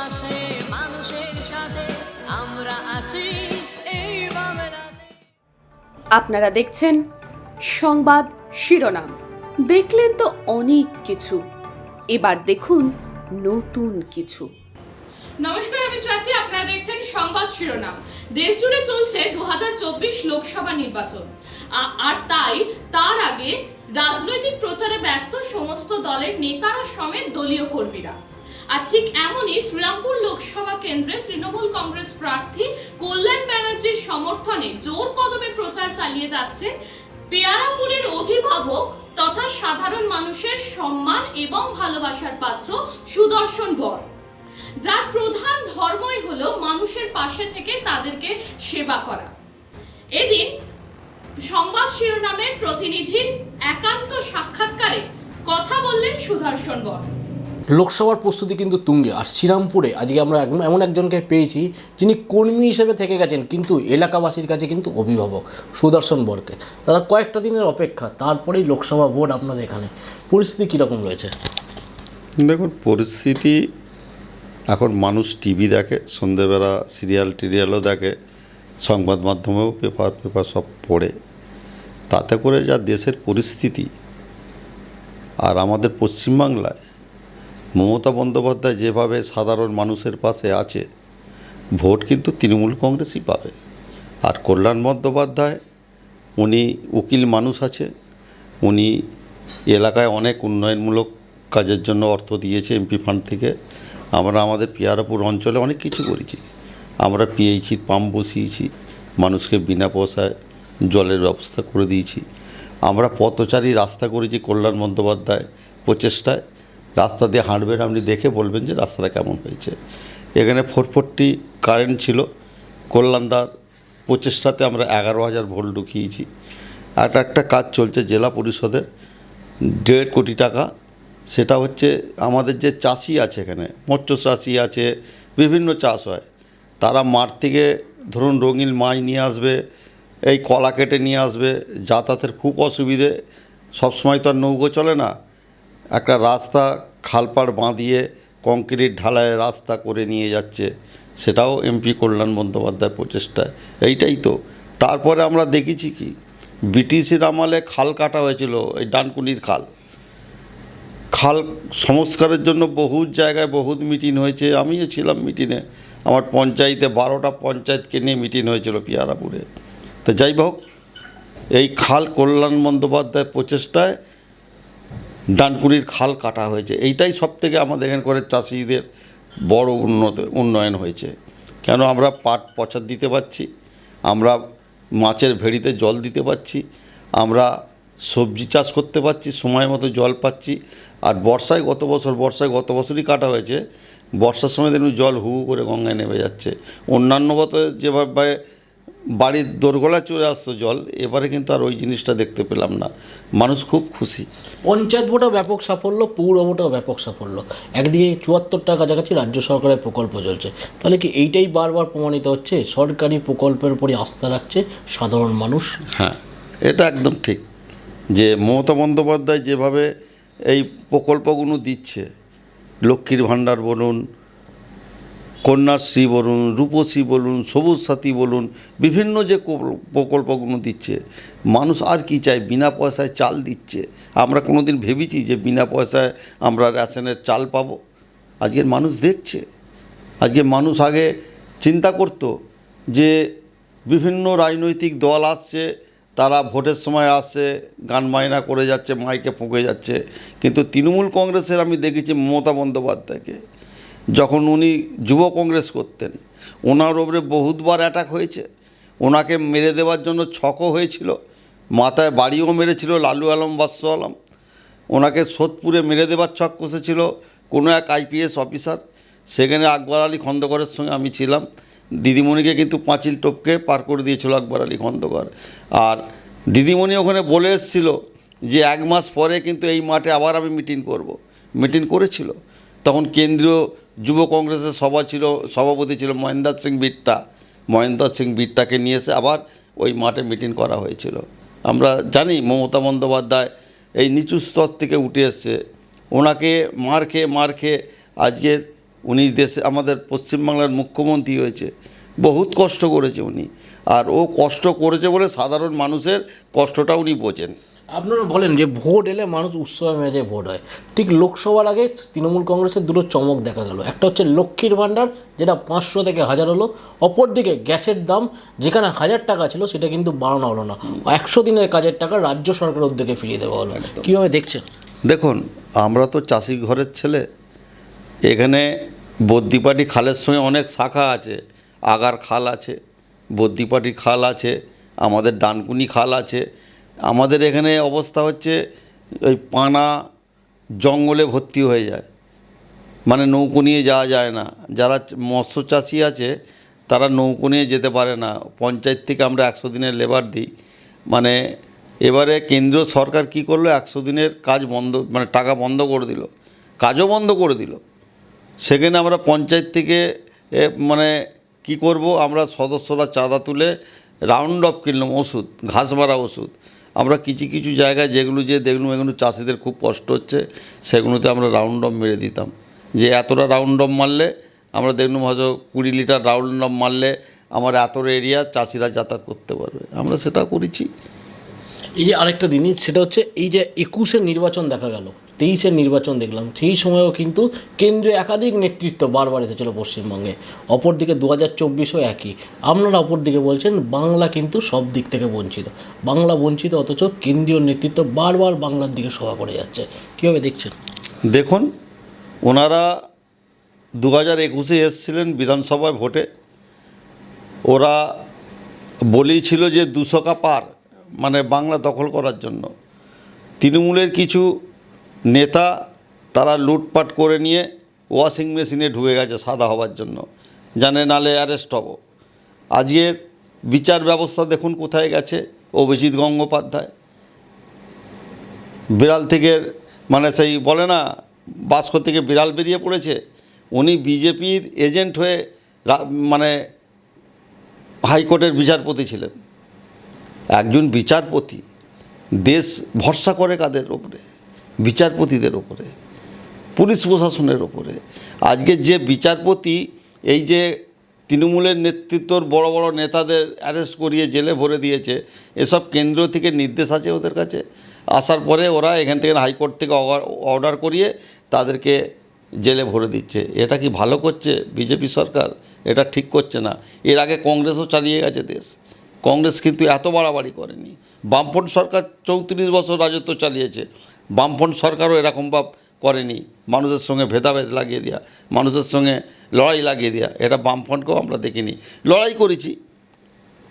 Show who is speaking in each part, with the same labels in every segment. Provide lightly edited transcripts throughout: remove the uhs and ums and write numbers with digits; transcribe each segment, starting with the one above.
Speaker 1: পাশে মানুষের সাথে আমরা আছি এই বাংলাতে।
Speaker 2: আপনারা দেখছেন সংবাদ শিরোনাম। দেখলেন তো অনেক কিছু, এবার দেখুন নতুন কিছু।
Speaker 3: নমস্কার, আমি শ্রাচি। আপনারা দেখছেন সংবাদ শিরোনাম। দেশ জুড়ে চলছে 2024 লোকসভা নির্বাচন, আর তার আগে রাজনৈতিক প্রচারে ব্যস্ত সমস্ত দলের নেতারা সমেত দলীয় কর্মীরা। আর ঠিক এমনই শ্রীরামপুর লোকসভা কেন্দ্রে তৃণমূল কংগ্রেস প্রার্থী কল্যাণ ব্যানার্জির সমর্থনে জোর কদমে প্রচার চালিয়ে যাচ্ছে পেয়ারাপুরের অভিভাবক তথা সাধারণ মানুষের সম্মান এবং ভালোবাসার পাত্র সুদর্শন বর, যার প্রধান ধর্মই হলো মানুষের পাশে থেকে তাদেরকে সেবা করা। এদিন সংবাদ শিরোনামের প্রতিনিধির একান্ত সাক্ষাৎকারে কথা বললেন সুদর্শন বর।
Speaker 4: লোকসভার প্রস্তুতি কিন্তু তুঙ্গে, আর শ্রীরামপুরে আজকে আমরা এমন একজনকে পেয়েছি যিনি কর্মী হিসেবে থেকে গেছেন কিন্তু এলাকাবাসীর কাছে কিন্তু অভিভাবক, সুদর্শন বরকে। তারা কয়েকটা দিনের অপেক্ষা, তারপরেই লোকসভা ভোট আপনাদের এখানে। পরিস্থিতি কীরকম রয়েছে?
Speaker 5: দেখুন, পরিস্থিতি এখন মানুষ টিভি দেখে, সন্ধেবেলা সিরিয়ালও দেখে, সংবাদ মাধ্যমেও পেপার সব পড়ে। তাতে করে যা দেশের পরিস্থিতি, আর আমাদের পশ্চিমবাংলায় মমতা বন্দ্যোপাধ্যায় যেভাবে সাধারণ মানুষের পাশে আছে, ভোট কিন্তু তৃণমূল কংগ্রেসই পাবে। আর কল্যাণ বন্দ্যোপাধ্যায় উনি উকিল মানুষ আছে, উনি এলাকায় অনেক উন্নয়নমূলক কাজের জন্য অর্থ দিয়েছে এমপি ফান্ড থেকে। আমরা আমাদের পেয়ারাপুর অঞ্চলে অনেক কিছু করেছি। আমরা পিএইচির পাম্প বসিয়েছি, মানুষকে বিনা পয়সায় জলের ব্যবস্থা করে দিয়েছি। আমরা পথচারী রাস্তা করেছি কল্যাণ বন্দ্যোপাধ্যায় প্রচেষ্টায়। রাস্তা দিয়ে হাঁটবেন, আপনি দেখে বলবেন যে রাস্তাটা কেমন হয়েছে। এখানে 440 কারেন্ট ছিল, কল্যাণদার প্রচেষ্টাতে আমরা 11,000 ভোল্ট ঢুকিয়েছি। একটা কাজ চলছে জেলা পরিষদের 1.5 কোটি টাকা, সেটা হচ্ছে আমাদের যে চাষি আছে, এখানে মৎস্য চাষি আছে, বিভিন্ন চাষ হয়, তারা মাঠ থেকে ধরুন রঙিন মাছ নিয়ে আসবে, এই কলা কেটে নিয়ে আসবে, যাতায়াতের খুব অসুবিধে। সবসময় তো আর নৌকো চলে না, একটা রাস্তা খালপাড় বাঁধিয়ে কংক্রিট ঢালাই রাস্তা করে নিয়ে যাচ্ছে, সেটাও এমপি কল্যাণ বন্দ্যোপাধ্যায় প্রচেষ্টায়। এইটাই তো। তারপরে আমরা দেখেছি কি, ব্রিটিশের আমলে খাল কাটা হয়েছিল, এই ডানকুনির খাল সংস্কারের জন্য বহু জায়গায় বহুত মিটিং হয়েছে। আমিও ছিলাম মিটিংয়ে, আমার পঞ্চায়েতে 12টা পঞ্চায়েতকে নিয়ে মিটিং হয়েছিল পিয়ারাপুরে। তো যাই হোক, এই খাল কল্যাণ বন্দ্যোপাধ্যায় প্রচেষ্টায় ডানকুনির খাল কাটা হয়েছে। এইটাই সবথেকে আমাদের এখানে করে চাষিদের বড় উন্নয়ন হয়েছে। কেন আমরা পাট পচার দিতে পারছি, আমরা মাছের ভেড়িতে জল দিতে পারছি, আমরা সবজি চাষ করতে পারছি, সময় মতো জল পাচ্ছি। আর বর্ষায় গত বছরই কাটা হয়েছে, বর্ষার সময় দেখুন জল হু করে গঙ্গায় নেমে যাচ্ছে। অন্যান্য বছর যেভাবে বাড়ির দোরগোড়ায় চলে আসতো জল, এবারে কিন্তু আর ওই জিনিসটা দেখতে পেলাম না। মানুষ খুব খুশি।
Speaker 4: পঞ্চায়েত ভোটও ব্যাপক সাফল্য, পৌর ভোটেও ব্যাপক সাফল্য। একদিকে 74টা কাছাকাছি রাজ্য সরকারের প্রকল্প চলছে। তাহলে কি এইটাই বারবার প্রমাণিত হচ্ছে সরকারি প্রকল্পের উপরই আস্থা রাখছে সাধারণ মানুষ?
Speaker 5: হ্যাঁ, এটা একদম ঠিক যে মমতা বন্দ্যোপাধ্যায় যেভাবে এই প্রকল্পগুলো দিচ্ছে, লক্ষ্মীর ভাণ্ডার বলুন, কন্যাশ্রী বলুন, রূপশ্রী বলুন, সবুজ সাথী বলুন, বিভিন্ন যে প্রকল্পগুলো দিচ্ছে, মানুষ আর কি চায়? বিনা পয়সায় চাল দিচ্ছে। আমরা কোনো দিন ভেবেছি যে বিনা পয়সায় আমরা রেশনের চাল পাবো? আজকের মানুষ দেখছে। আজকে মানুষ আগে চিন্তা করত যে বিভিন্ন রাজনৈতিক দল আসছে, তারা ভোটের সময় আসছে, গান মাইনা করে যাচ্ছে, মাইকে ফুঁকে যাচ্ছে। কিন্তু তৃণমূল কংগ্রেসের আমি দেখেছি মমতা বন্দ্যোপাধ্যায়কে, যখন উনি যুব কংগ্রেস করতেন, ওনার ওপরে বহুতবার অ্যাটাক হয়েছে। ওনাকে মেরে দেওয়ার জন্য ছকও হয়েছিল, মাথায় বাড়িও মেরেছিল লালু আলম বাদশা আলম। ওনাকে সোদপুরে মেরে দেওয়ার ছক কষেছিল কোনো এক আইপিএস অফিসার। সেখানে আকবর আলী খন্দকারের সঙ্গে আমি ছিলাম। দিদিমণিকে কিন্তু পাঁচিল টপকে পার করে দিয়েছিল আকবর আলী খন্দকার। আর দিদিমণি ওখানে বলে এসেছিল যে 1 মাস পরে কিন্তু এই মাঠে আবার আমি মিটিং করব। মিটিং করেছিল। তখন কেন্দ্রীয় যুব কংগ্রেসের সভাপতি ছিল মহেন্দ্র সিং বিট্টাকে নিয়ে এসে আবার ওই মাঠে মিটিং করা হয়েছিল। আমরা জানি মমতা বন্দ্যোপাধ্যায় এই নিচু স্তর থেকে উঠে এসছে। ওনাকে মার খেয়ে আজকের উনি দেশে আমাদের পশ্চিমবাংলার মুখ্যমন্ত্রী হয়েছে, বহুত কষ্ট করেছে উনি, আর ও কষ্ট করেছে বলে সাধারণ মানুষের কষ্টটা উনি বোঝেন।
Speaker 4: আপনারা বলেন যে ভোট এলে মানুষ উৎসবে মেজে ভোট হয়, ঠিক লোকসভার আগে তৃণমূল কংগ্রেসের দুটো চমক দেখা গেল। একটা হচ্ছে লক্ষ্মীর ভাণ্ডার, যেটা 500 থেকে 1000 হলো। অপরদিকে গ্যাসের দাম যেখানে 1000 টাকা ছিল সেটা কিন্তু বাড়ানো হলো না, 100 দিনের কাজের টাকা রাজ্য সরকারের উদ্যোগে ফিরিয়ে দেওয়া হলো। কীভাবে দেখছেন?
Speaker 5: দেখুন, আমরা তো চাষি ঘরের ছেলে, এখানে বদ্যিপাটি খালের সঙ্গে অনেক শাখা আছে, আগার খাল আছে, বদ্যিপাটি খাল আছে, আমাদের ডানকুনি খাল আছে। আমাদের এখানে অবস্থা হচ্ছে ওই পানা জঙ্গলে ভর্তি হয়ে যায়, মানে নৌকো নিয়ে যাওয়া যায় না। যারা মৎস্য চাষি আছে তারা নৌকো নিয়ে যেতে পারে না। পঞ্চায়েত থেকে আমরা 100 দিনের লেবার দিই, মানে এবারে কেন্দ্রীয় সরকার কি করলো, 100 দিনের কাজ বন্ধ, মানে টাকা বন্ধ করে দিল, কাজও বন্ধ করে দিল। সেখানে আমরা পঞ্চায়েত থেকে মানে কি করব, আমরা সদস্যরা চাঁদা তুলে রাউন্ড অফ কিনলাম ওষুধ, ঘাস মারা ওষুধ। আমরা কিছু কিছু জায়গায় যেগুলো যে দেখলাম এগুলো চাষিদের খুব কষ্ট হচ্ছে, সেগুলোতে আমরা রাউন্ড অফ মেরে দিতাম, যে এতটা রাউন্ড অফ মারলে আমরা দেখলাম হয়তো 20 লিটার রাউন্ড অফ মারলে আমার এতটা এরিয়া চাষিরা যাতায়াত করতে পারবে, আমরা সেটা করেছি।
Speaker 4: এই যে আরেকটা জিনিস, সেটা হচ্ছে এই যে 21-এর নির্বাচন দেখা গেল, 23-এর নির্বাচন দেখলাম, সেই সময়েও কিন্তু কেন্দ্রীয় একাধিক নেতৃত্ব বারবার এসেছিল পশ্চিমবঙ্গে। অপরদিকে 2024-ও একই। আপনারা অপরদিকে বলছেন বাংলা কিন্তু সব দিক থেকে বঞ্চিত, বাংলা বঞ্চিত, অথচ কেন্দ্রীয় নেতৃত্ব বারবার বাংলার দিকে সভা করে যাচ্ছে। কীভাবে দেখছেন?
Speaker 5: দেখুন, ওনারা 2021-এ এসেছিলেন বিধানসভায় ভোটে, ওরা বলেছিল যে 200 কা পার, মানে বাংলা দখল করার জন্য। তৃণমূলের কিছু নেতা তারা লুটপাট করে নিয়ে ওয়াশিং মেশিনে ঢুকে গেছে সাদা হওয়ার জন্য, জানে নালে অ্যারেস্ট হব। আজকের বিচার ব্যবস্থা দেখুন কোথায় গেছে। অভিজিৎ গঙ্গোপাধ্যায় বিড়াল থেকে, মানে সেই বলে না বাস্ক থেকে বিড়াল বেরিয়ে পড়েছে, উনি বিজেপির এজেন্ট হয়ে মানে হাইকোর্টের বিচারপতি ছিলেন। একজন বিচারপতি, দেশ ভরসা করে কাদের ওপরে? বিচারপতিদের ওপরে, পুলিশ প্রশাসনের ওপরে। আজকে যে বিচারপতি এই যে তৃণমূলের নেতৃত্বর বড় বড় নেতাদের অ্যারেস্ট করিয়ে জেলে ভরে দিয়েছে, এসব কেন্দ্র থেকে নির্দেশ আছে ওদের কাছে, আসার পরে ওরা এখান থেকে হাইকোর্ট থেকে অর্ডার করিয়ে তাদেরকে জেলে ভরে দিচ্ছে। এটা কি ভালো করছে বিজেপি সরকার? এটা ঠিক করছে না। এর আগে কংগ্রেসও চালিয়ে গেছে দেশ, কংগ্রেস কিন্তু এত বাড়াবাড়ি করেনি। বামফ্রন্ট সরকার 34 বছর রাজত্ব চালিয়েছে, বামফ্রন্ট সরকারও এরকম ভাব করেনি, মানুষের সঙ্গে ভেদাভেদ লাগিয়ে দেওয়া, মানুষের সঙ্গে লড়াই লাগিয়ে দেওয়া। এটা বামফ্রন্টকেও আমরা দেখিনি। লড়াই করেছি,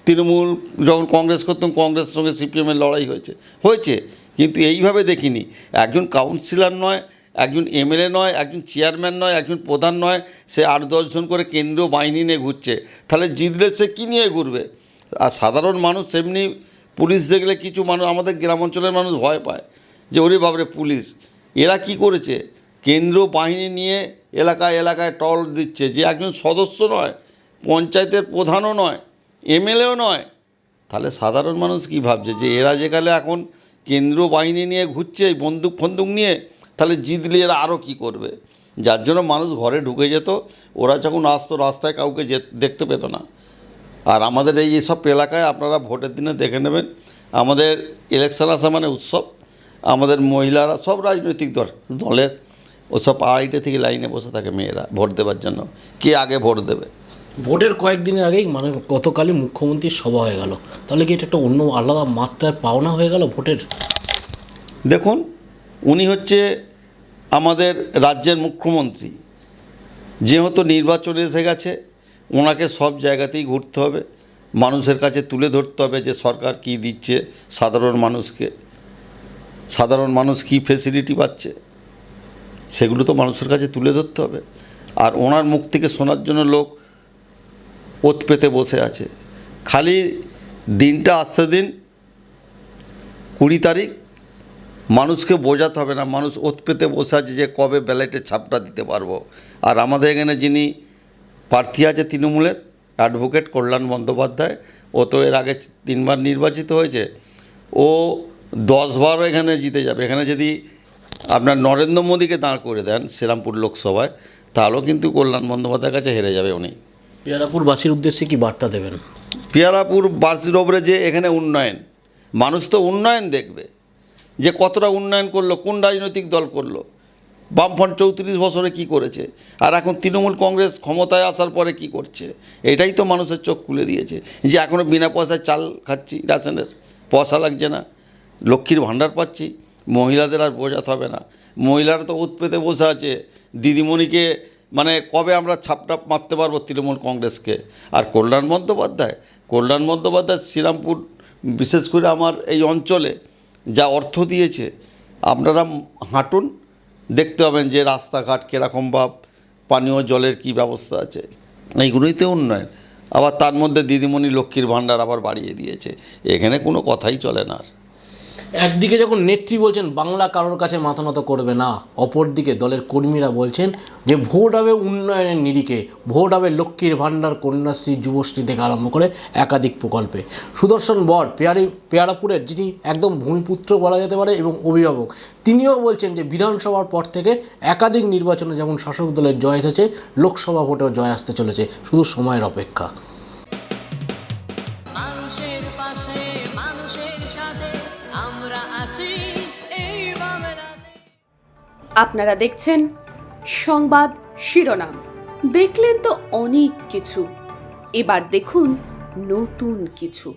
Speaker 5: তৃণমূল যখন কংগ্রেস করতাম কংগ্রেসের সঙ্গে সিপিএমের লড়াই হয়েছে, কিন্তু এইভাবে দেখিনি। একজন কাউন্সিলর নয়, একজন এমএলএ নয়, একজন চেয়ারম্যান নয়, একজন প্রধান নয়, সে 8-10 জন করে কেন্দ্রীয় বাহিনী নিয়ে ঘুরছে। তাহলে জিতলে সে কী নিয়ে ঘুরবে? আর সাধারণ মানুষ এমনি পুলিশ দেখলে কিছু মানুষ, আমাদের গ্রাম অঞ্চলের মানুষ ভয় পায় যে ওরে বাবরে পুলিশ। এরা কি করেছে? কেন্দ্র বাহিনী নিয়ে এলাকায় এলাকায় টল দিচ্ছে, যে একজন সদস্য নয়, পঞ্চায়েতের প্রধানও নয়, এমএলএও নয়। তাহলে সাধারণ মানুষ কি ভাবছে যে এরা যেখানে এখন কেন্দ্র বাহিনী নিয়ে ঘুরছে বন্দুক ফন্দুক নিয়ে, তাহলে জিতলে এরা আরও কী করবে? যার জন্য মানুষ ঘরে ঢুকে যেত, ওরা যখন আসতো রাস্তায় কাউকে দেখতে পেত না। আর আমাদের এই সব এলাকায় আপনারা ভোটের দিনে দেখে নেবেন, আমাদের ইলেকশন আসা মানে উৎসব। আমাদের মহিলারা সব রাজনৈতিক দলের ওসব 2:30 থেকে লাইনে বসে থাকে মেয়েরা ভোট দেওয়ার জন্য, কে আগে ভোট দেবে।
Speaker 4: ভোটের কয়েকদিনের আগেই মানে গতকালই মুখ্যমন্ত্রীর সভা হয়ে গেল, তাহলে কি এটা একটা অন্য আলাদা মাত্রায় পাওনা হয়ে গেল ভোটের?
Speaker 5: দেখুন, উনি হচ্ছে আমাদের রাজ্যের মুখ্যমন্ত্রী, যেহেতু নির্বাচন এসে গেছে, ওনাকে সব জায়গাতেই ঘুরতে হবে, মানুষের কাছে তুলে ধরতে হবে যে সরকার কী দিচ্ছে সাধারণ মানুষকে, সাধারণ মানুষ কী ফেসিলিটি পাচ্ছে, সেগুলো তো মানুষের কাছে তুলে ধরতে হবে। আর ওনার মুখ থেকে শোনার জন্য লোক ওত পেতে বসে আছে। খালি দিনটা আসতে দিন, 20 তারিখ, মানুষকে বোঝাতে হবে না, মানুষ ওত পেতে বসে আছে যে কবে ব্যালেটে ছাপটা দিতে পারবো। আর আমাদের এখানে যিনি প্রার্থী আছে তৃণমূলের, অ্যাডভোকেট কল্যাণ বন্দ্যোপাধ্যায়, ও তো এর আগে 3 বার নির্বাচিত হয়েছে, ও 10 বারও এখানে জিতে যাবে। এখানে যদি আপনার নরেন্দ্র মোদীকে দাঁড় করে দেন শ্রীরামপুর লোকসভায়, তাহলেও কিন্তু কল্যাণ বন্দ্যোপাধ্যায়ের কাছে হেরে যাবে উনি।
Speaker 4: পেয়ারাপুরবাসীর উদ্দেশ্যে কি বার্তা দেবেন?
Speaker 5: পিয়ারাপুর বাসির ওপরে যে এখানে উন্নয়ন, মানুষ তো উন্নয়ন দেখবে, যে কতটা উন্নয়ন করলো, কোন রাজনৈতিক দল করলো। বামফ্রন্ট 34 বছরে কি করেছে, আর এখন তৃণমূল কংগ্রেস ক্ষমতায় আসার পরে কি করছে, এটাই তো মানুষের চোখ খুলে দিয়েছে। যে এখনও বিনা পয়সায় চাল খাচ্ছি, রেশনের পয়সা লাগছে না, লক্ষ্মীর ভাণ্ডার পাচ্ছি, মহিলাদের আর বোঝাতে হবে না। মহিলারা তো ওত পেতে বসে আছে, দিদিমণিকে মানে কবে আমরা ছাপটাপ মারতে পারবো তৃণমূল কংগ্রেসকে। আর কল্যাণ বন্দ্যোপাধ্যায় শ্রীরামপুর, বিশেষ করে আমার এই অঞ্চলে যা অর্থ দিয়েছে, আপনারা হাঁটুন, দেখতে পাবেন যে রাস্তাঘাট কীরকম বা পানীয় জলের কি ব্যবস্থা আছে, এইগুলোই তো উন্নয়ন। আবার তার মধ্যে দিদিমণি লক্ষ্মীর ভাণ্ডার আবার বাড়িয়ে দিয়েছে, এখানে কোনো কথাই চলে না। আর
Speaker 4: একদিকে যখন নেত্রী বলছেন বাংলা কারোর কাছে মাথা নত করবে না, অপরদিকে দলের কর্মীরা বলছেন যে ভোট হবে উন্নয়নের নিরিখে, ভোট হবে লক্ষ্মীর ভাণ্ডার, কন্যাশ্রী, যুবশ্রী থেকে আরম্ভ করে একাধিক প্রকল্পে। সুদর্শন বর পেয়ারাপুরের যিনি একদম ভূমিপুত্র বলা যেতে পারে এবং অভিভাবক, তিনিও বলছেন যে বিধানসভার পর থেকে একাধিক নির্বাচনে যেমন শাসক দলের জয় এসেছে, লোকসভা ভোটেও জয় আসতে চলেছে, শুধু সময়ের অপেক্ষা।
Speaker 1: মানুষের পাশে মানুষের সাথে আমরা আছি এই বাংলাতে।
Speaker 2: আপনারা দেখছেন সংবাদ শিরোনাম। দেখলেন তো অনেক কিছু, এবার দেখুন নতুন কিছু।